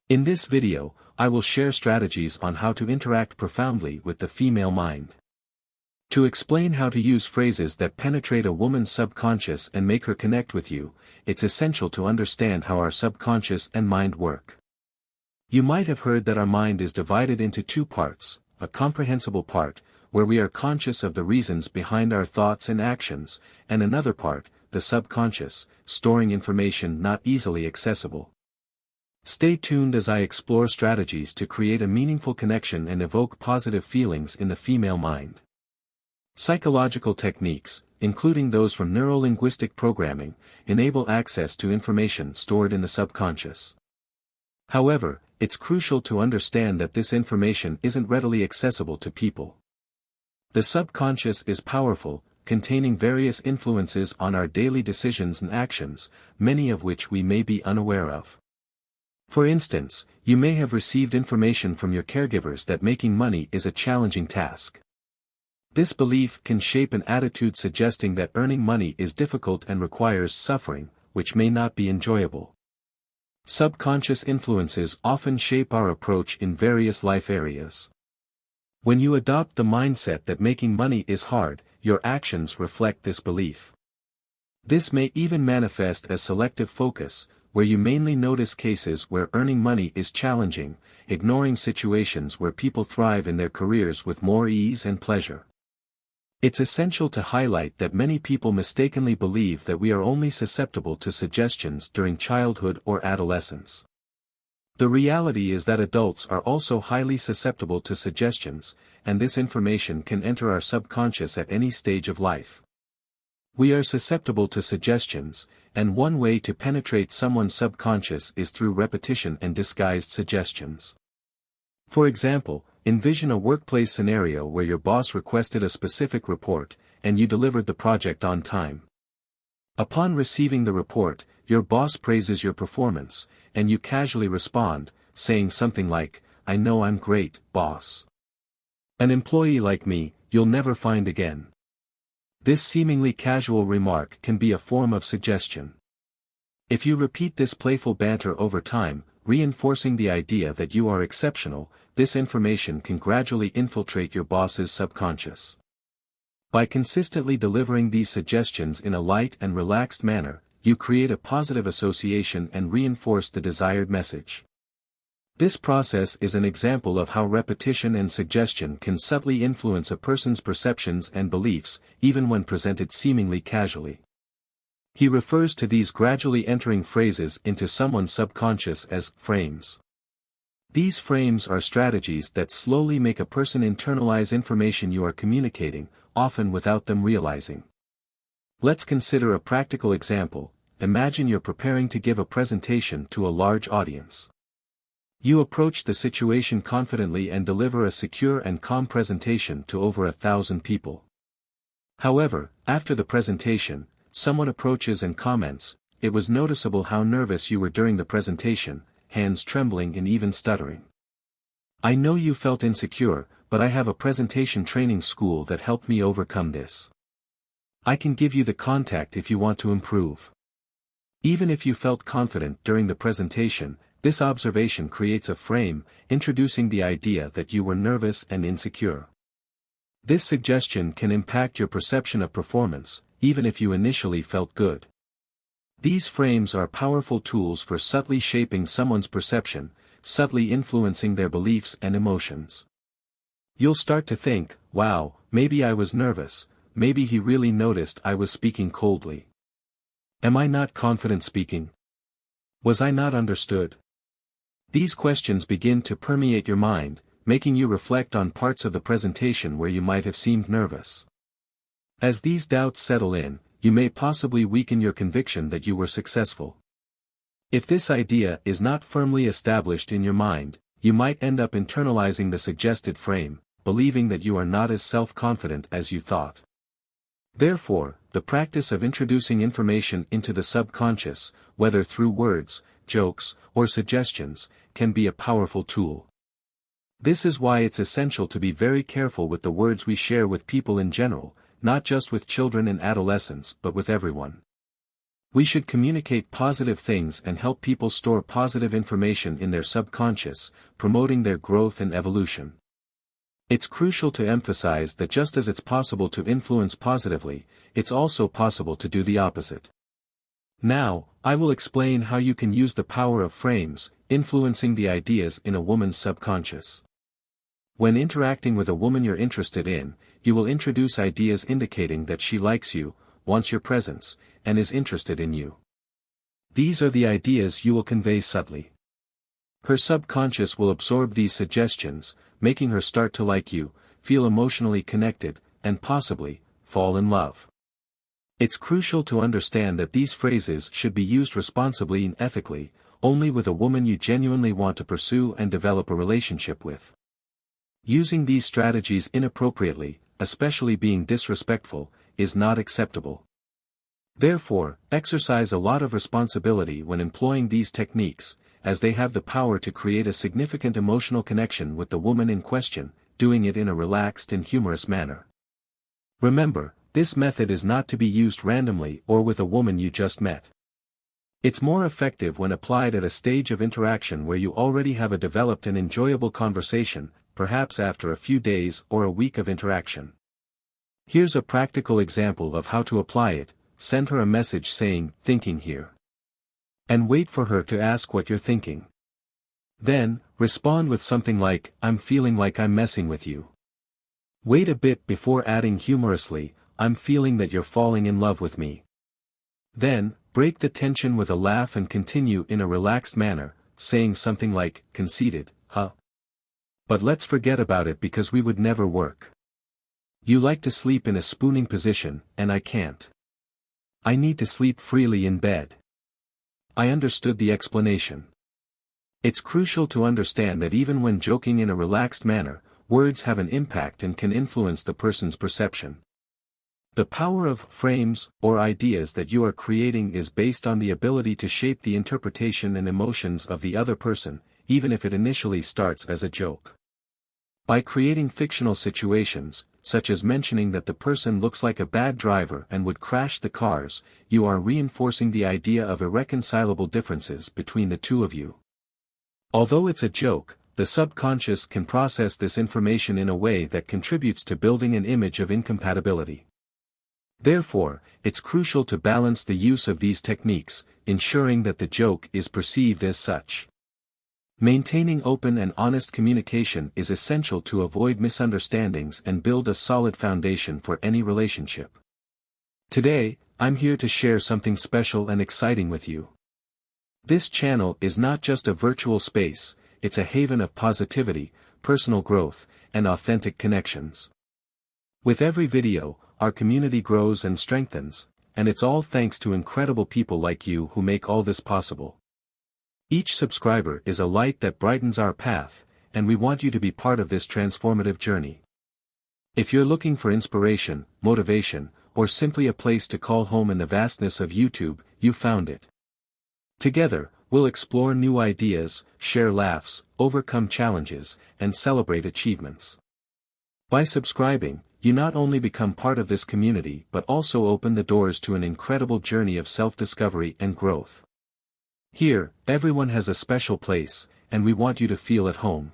In this video, I will share strategies on how to interact profoundly with the female mind. To explain how to use phrases that penetrate a woman's subconscious and make her connect with you, it's essential to understand how our subconscious and mind work. You might have heard that our mind is divided into two parts, a comprehensible part, where we are conscious of the reasons behind our thoughts and actions, and another part, the subconscious, storing information not easily accessible. Stay tuned as I explore strategies to create a meaningful connection and evoke positive feelings in the female mind. Psychological techniques, including those from neuro-linguistic programming, enable access to information stored in the subconscious. However, it's crucial to understand that this information isn't readily accessible to people. The subconscious is powerful, containing various influences on our daily decisions and actions, many of which we may be unaware of. For instance, you may have received information from your caregivers that making money is a challenging task. This belief can shape an attitude suggesting that earning money is difficult and requires suffering, which may not be enjoyable. Subconscious influences often shape our approach in various life areas. When you adopt the mindset that making money is hard, your actions reflect this belief. This may even manifest as selective focus, where you mainly notice cases where earning money is challenging, ignoring situations where people thrive in their careers with more ease and pleasure. It's essential to highlight that many people mistakenly believe that we are only susceptible to suggestions during childhood or adolescence. The reality is that adults are also highly susceptible to suggestions, and this information can enter our subconscious at any stage of life. We are susceptible to suggestions, and one way to penetrate someone's subconscious is through repetition and disguised suggestions. For example, envision a workplace scenario where your boss requested a specific report, and you delivered the project on time. Upon receiving the report, your boss praises your performance, and you casually respond, saying something like, "I know I'm great, boss. An employee like me, you'll never find again." This seemingly casual remark can be a form of suggestion. If you repeat this playful banter over time, reinforcing the idea that you are exceptional, this information can gradually infiltrate your boss's subconscious. By consistently delivering these suggestions in a light and relaxed manner, you create a positive association and reinforce the desired message. This process is an example of how repetition and suggestion can subtly influence a person's perceptions and beliefs, even when presented seemingly casually. He refers to these gradually entering phrases into someone's subconscious as frames. These frames are strategies that slowly make a person internalize information you are communicating, often without them realizing. Let's consider a practical example. Imagine you're preparing to give a presentation to a large audience. You approach the situation confidently and deliver a secure and calm presentation to over 1,000 people. However, after the presentation, someone approaches and comments, "It was noticeable how nervous you were during the presentation, hands trembling and even stuttering. I know you felt insecure, but I have a presentation training school that helped me overcome this. I can give you the contact if you want to improve." Even if you felt confident during the presentation, this observation creates a frame, introducing the idea that you were nervous and insecure. This suggestion can impact your perception of performance, even if you initially felt good. These frames are powerful tools for subtly shaping someone's perception, subtly influencing their beliefs and emotions. You'll start to think, "Wow, maybe I was nervous, maybe he really noticed I was speaking coldly. Am I not confident speaking? Was I not understood?" These questions begin to permeate your mind, making you reflect on parts of the presentation where you might have seemed nervous. As these doubts settle in, you may possibly weaken your conviction that you were successful. If this idea is not firmly established in your mind, you might end up internalizing the suggested frame, believing that you are not as self-confident as you thought. Therefore, the practice of introducing information into the subconscious, whether through words, jokes, or suggestions, can be a powerful tool. This is why it's essential to be very careful with the words we share with people in general, not just with children and adolescents but with everyone. We should communicate positive things and help people store positive information in their subconscious, promoting their growth and evolution. It's crucial to emphasize that just as it's possible to influence positively, it's also possible to do the opposite. Now, I will explain how you can use the power of frames, influencing the ideas in a woman's subconscious. When interacting with a woman you're interested in, you will introduce ideas indicating that she likes you, wants your presence, and is interested in you. These are the ideas you will convey subtly. Her subconscious will absorb these suggestions, making her start to like you, feel emotionally connected, and possibly, fall in love. It's crucial to understand that these phrases should be used responsibly and ethically, only with a woman you genuinely want to pursue and develop a relationship with. Using these strategies inappropriately, especially being disrespectful, is not acceptable. Therefore, exercise a lot of responsibility when employing these techniques, as they have the power to create a significant emotional connection with the woman in question, doing it in a relaxed and humorous manner. Remember, this method is not to be used randomly or with a woman you just met. It's more effective when applied at a stage of interaction where you already have a developed and enjoyable conversation, perhaps after a few days or a week of interaction. Here's a practical example of how to apply it. Send her a message saying, "Thinking here." And wait for her to ask what you're thinking. Then, respond with something like, "I'm feeling like I'm messing with you." Wait a bit before adding humorously, "I'm feeling that you're falling in love with me." Then, break the tension with a laugh and continue in a relaxed manner, saying something like, "Conceited, huh? But let's forget about it because we would never work. You like to sleep in a spooning position, and I can't. I need to sleep freely in bed." I understood the explanation. It's crucial to understand that even when joking in a relaxed manner, words have an impact and can influence the person's perception. The power of frames, or ideas that you are creating is based on the ability to shape the interpretation and emotions of the other person, even if it initially starts as a joke. By creating fictional situations, such as mentioning that the person looks like a bad driver and would crash the cars, you are reinforcing the idea of irreconcilable differences between the two of you. Although it's a joke, the subconscious can process this information in a way that contributes to building an image of incompatibility. Therefore, it's crucial to balance the use of these techniques, ensuring that the joke is perceived as such. Maintaining open and honest communication is essential to avoid misunderstandings and build a solid foundation for any relationship. Today, I'm here to share something special and exciting with you. This channel is not just a virtual space, it's a haven of positivity, personal growth, and authentic connections. With every video, our community grows and strengthens, and it's all thanks to incredible people like you who make all this possible. Each subscriber is a light that brightens our path, and we want you to be part of this transformative journey. If you're looking for inspiration, motivation, or simply a place to call home in the vastness of YouTube, you found it. Together, we'll explore new ideas, share laughs, overcome challenges, and celebrate achievements. By subscribing, you not only become part of this community but also open the doors to an incredible journey of self-discovery and growth. Here, everyone has a special place, and we want you to feel at home.